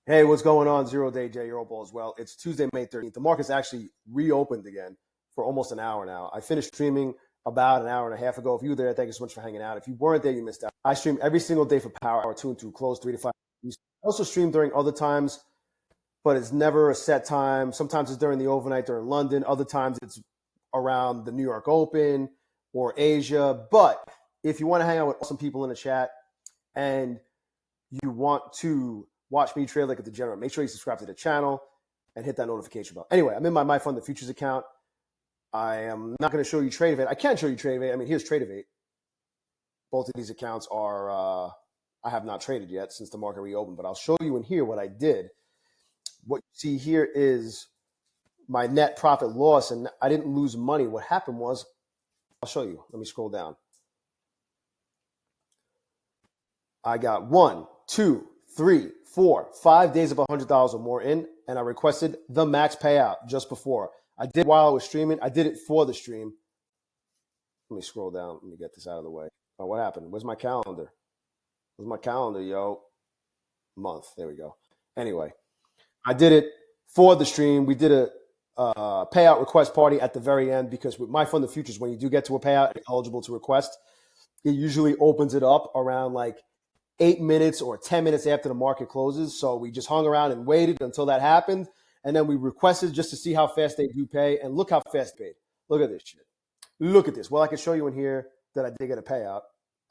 Hey, what's going on? Zero Day J Euroball as well. It's Tuesday, May 13th. The market's actually reopened again for almost an hour now. I finished streaming about an hour and a half ago. If you were there, thank you so much for hanging out. If you weren't there, you missed out. I stream every single day for Power Hour 2 and 2 close, 3 to 5. I also stream during other times, but it's never a set time. Sometimes it's during the overnight during London. Other times it's around the New York Open or Asia. But if you want to hang out with awesome people in the chat and you want to watch me trade like a degenerate, make sure you subscribe to the channel and hit that notification bell. Anyway, I'm in my myfundedfutures account. I am not going to show you Tradeovate. I can show you Tradeovate. I mean, here's Tradeovate. Both of these accounts are, I have not traded yet since the market reopened, but I'll show you in here what I did. What you see here is my net profit loss, and I didn't lose money. What happened was, I'll show you. Let me scroll down. I got 1, 2, 3, 4, 5 days of $100 or more in, and I requested the max payout just before. I did while I was streaming. I did it for the stream. Let me scroll down. Let me get this out of the way. Oh, what happened? Where's my calendar? Where's my calendar, yo? Month. There we go. Anyway, I did it for the stream. We did a payout request party at the very end because with myfundedfutures, when you do get to a payout, you're eligible to request. It usually opens it up around like 8 minutes or 10 minutes after the market closes. So we just hung around and waited until that happened. And then we requested just to see how fast they do pay. And look how fast they paid. Look at this shit. Look at this. Well, I can show you in here that I did get a payout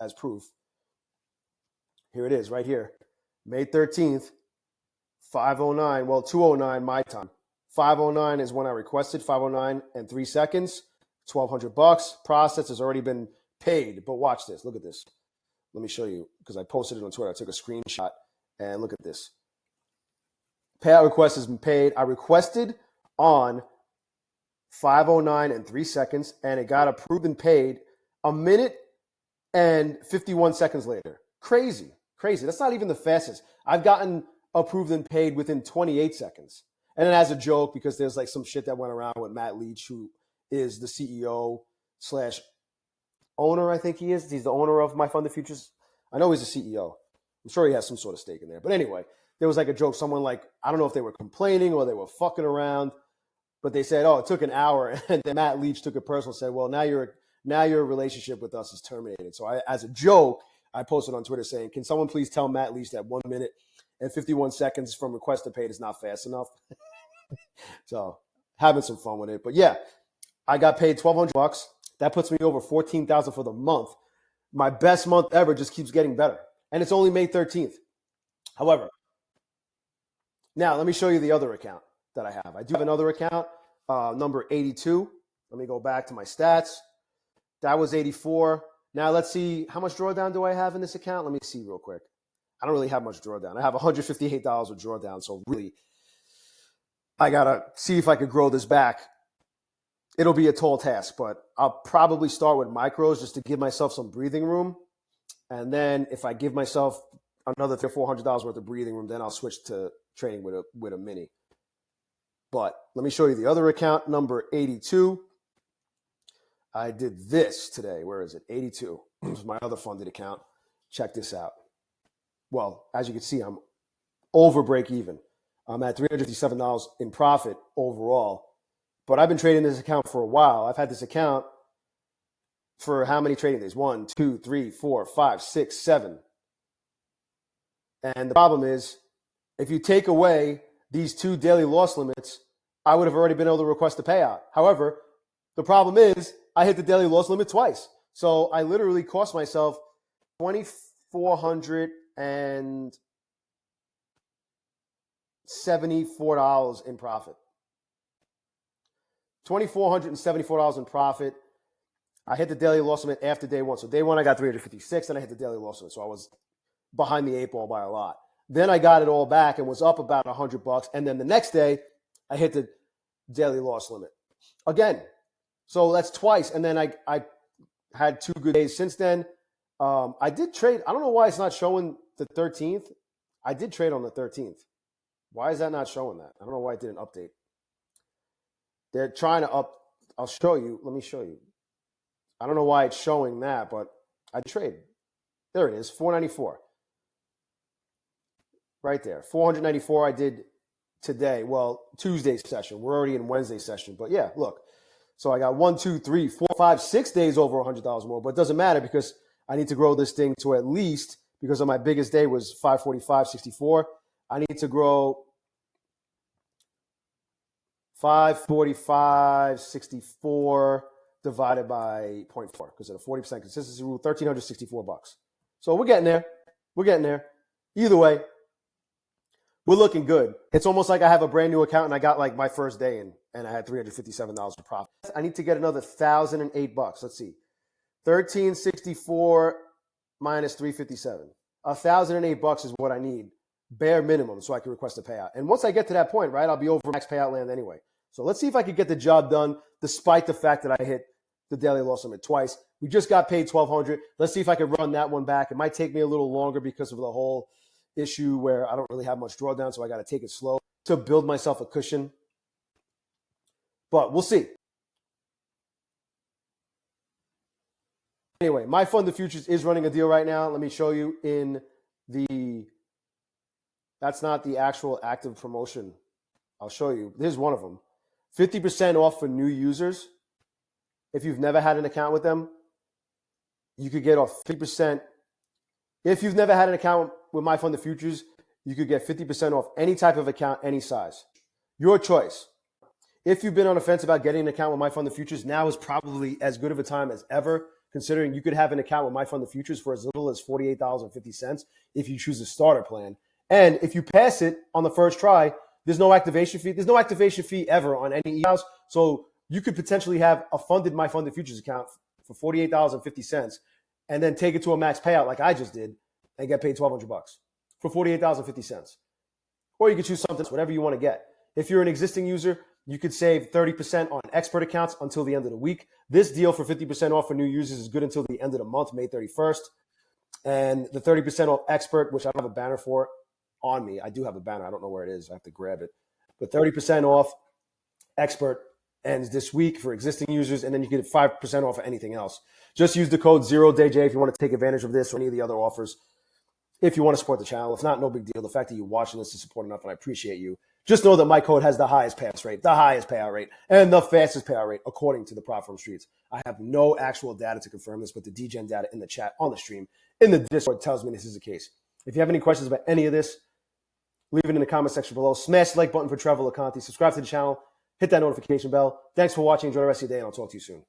as proof. Here it is right here. May 13th, 5:09. Well, 2:09 my time. 5:09 is when I requested. 5:09 and 3 seconds. $1,200. Process has already been paid. But watch this. Look at this. Let me show you because I posted it on Twitter. I took a screenshot and look at this. Payout request has been paid. I requested on 5:09 and 3 seconds, and it got approved and paid a minute and 51 seconds later. Crazy, crazy. That's not even the fastest. I've gotten approved and paid within 28 seconds. And then as a joke, because there's like some shit that went around with Matt Leach, who is the CEO slash owner, I think he is. He's the owner of myfundedfutures. I know he's the CEO. I'm sure he has some sort of stake in there. But anyway, there was like a joke. Someone like, I don't know if they were complaining or they were fucking around, but they said, oh, it took an hour. And then Matt Leach took it personal and said, well, now your relationship with us is terminated. So as a joke, I posted on Twitter saying, can someone please tell Matt Leach that 1 minute and 51 seconds from request to paid is not fast enough? So having some fun with it. But yeah, I got paid $1,200. That puts me over $14,000 for the month. My best month ever just keeps getting better. And it's only May 13th. However, now let me show you the other account that I have. I do have another account, number 82. Let me go back to my stats. That was 84. Now let's see, how much drawdown do I have in this account? Let me see real quick. I don't really have much drawdown. I have $158 of drawdown. So really, I got to see if I could grow this back. It'll be a tall task, but I'll probably start with micros just to give myself some breathing room. And then if I give myself another $300 or $400 worth of breathing room, then I'll switch to trading with a mini. But let me show you the other account, number 82. I did this today. Where is it? 82. This is my other funded account. Check this out. Well, as you can see, I'm over break even. I'm at $357 in profit overall. But I've been trading this account for a while. I've had this account for how many trading days? 1, 2, 3, 4, 5, 6, 7. And the problem is, if you take away these 2 daily loss limits, I would have already been able to request a payout. However, the problem is I hit the daily loss limit twice. So I literally cost myself $2,474 in profit. $2,474 in profit. I hit the daily loss limit after day one. So day one, I got 356, and I hit the daily loss limit. So I was behind the 8 ball by a lot. Then I got it all back and was up about $100. And then the next day, I hit the daily loss limit again. So that's twice. And then I had 2 good days since then. I did trade. I don't know why it's not showing the 13th. I did trade on the 13th. Why is that not showing that? I don't know why it didn't update. They're trying to up. I'll show you. Let me show you. I don't know why it's showing that, but I trade. There it is, 494. right there. 494 I did today. Well, Tuesday's session. We're already in Wednesday's session. But yeah, look. So I got 1, 2, 3, 4, 5, 6 days over 100,000 more. But it doesn't matter because I need to grow this thing to at least, because of my biggest day was 545.64. I need to grow 545.64 divided by 0.4 because of the 40% consistency rule, $1,364. So we're getting there. We're getting there. Either way, we're looking good. It's almost like I have a brand new account and I got like my first day in and I had $357 of profit. I need to get another $1,008. Let's see. 1,364 minus 357. $1,008 is what I need, bare minimum, so I can request a payout. And once I get to that point, right, I'll be over max payout land anyway. So let's see if I can get the job done despite the fact that I hit the daily loss limit twice. We just got paid $1,200. Let's see if I can run that one back. It might take me a little longer because of the whole issue where I don't really have much drawdown, so I got to take it slow to build myself a cushion. But we'll see. Anyway, My Funded Futures is running a deal right now. Let me show you in the, that's not the actual active promotion. I'll show you. Here's one of them. 50% off for new users. If you've never had an account with them, you could get off 50%. If you've never had an account with My Funded Futures, you could get 50% off any type of account, any size. Your choice. If you've been on the fence about getting an account with My Funded Futures, now is probably as good of a time as ever, considering you could have an account with My Funded Futures for as little as $48.50 if you choose a starter plan. And if you pass it on the first try, there's no activation fee. There's no activation fee ever on any emails. So you could potentially have a funded My Funded Futures account for $48.50 and then take it to a max payout like I just did and get paid $1,200 for $48.50. Or you could choose something, whatever you want to get. If you're an existing user, you could save 30% on expert accounts until the end of the week. This deal for 50% off for new users is good until the end of the month, May 31st. And the 30% off expert, which I don't have a banner for on me. I do have a banner. I don't know where it is. I have to grab it. But 30% off expert ends this week for existing users, and then you get 5% off of anything else. Just use the code 0DayJ if you want to take advantage of this or any of the other offers. If you want to support the channel, if not, no big deal. The fact that you're watching this is support enough, and I appreciate you. Just know that my code has the highest pass rate, the highest payout rate, and the fastest payout rate, according to the Prop Firm Streets. I have no actual data to confirm this, but the DGen data in the chat, on the stream, in the Discord tells me this is the case. If you have any questions about any of this, leave it in the comment section below. Smash the like button for Trevor Laconte. Subscribe to the channel. Hit that notification bell. Thanks for watching. Enjoy the rest of your day, and I'll talk to you soon.